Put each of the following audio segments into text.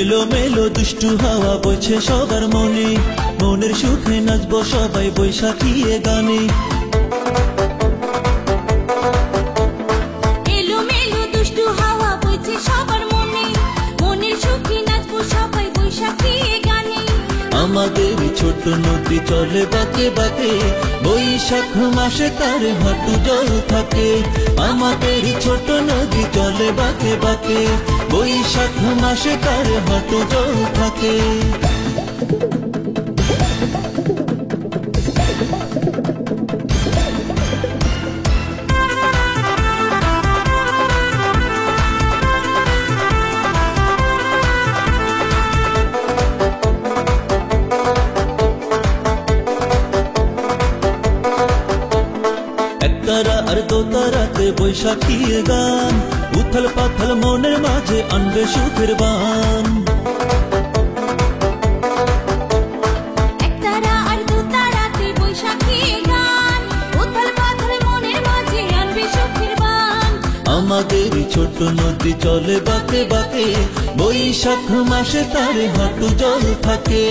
এলো মেলো দুষ্টু হাওয়া বইছে সবার মনে, মনের সুখে নাচবো সবাই বৈশাখী এ গানে। এলো মেলো দুষ্টু হাওয়া বইছে সবার মনে, মনের সুখে নাচবো সবাই বৈশাখী এ গানে। আমাদের ছোট নদী চলে বাঁকে বাঁকে, বৈশাখ মাসে তার হাঁটু জল থাকে। আমাদের ছোট নদী চলে বাঁকে বাঁকে, বৈশাখ মাসে তার হাঁটু জল থাকে। একতারা আর দোতারাতে বৈশাখী গান, উথল পাথল মনের মাঝে আনবে সুখের বান। একতারা আর দুতারাতে বৈশাখী গান, উথাল পাথাল মনের মাঝে আনবে সুখের বান। আমাদের ছোট নদী চলে বাঁকে বাঁকে, বৈশাখ মাসে তার হাঁটু জল থাকে।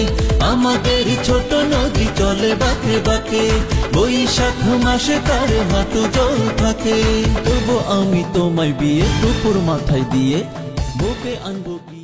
আমাদের ছোট নদী চলে বাঁকে বাঁকে, বৈশাখ মাসে তার হাঁটু জল থাকে। তবু আমি তোমায় বিয়ে দুপুর মাথায় দিয়ে বুকে আনবো।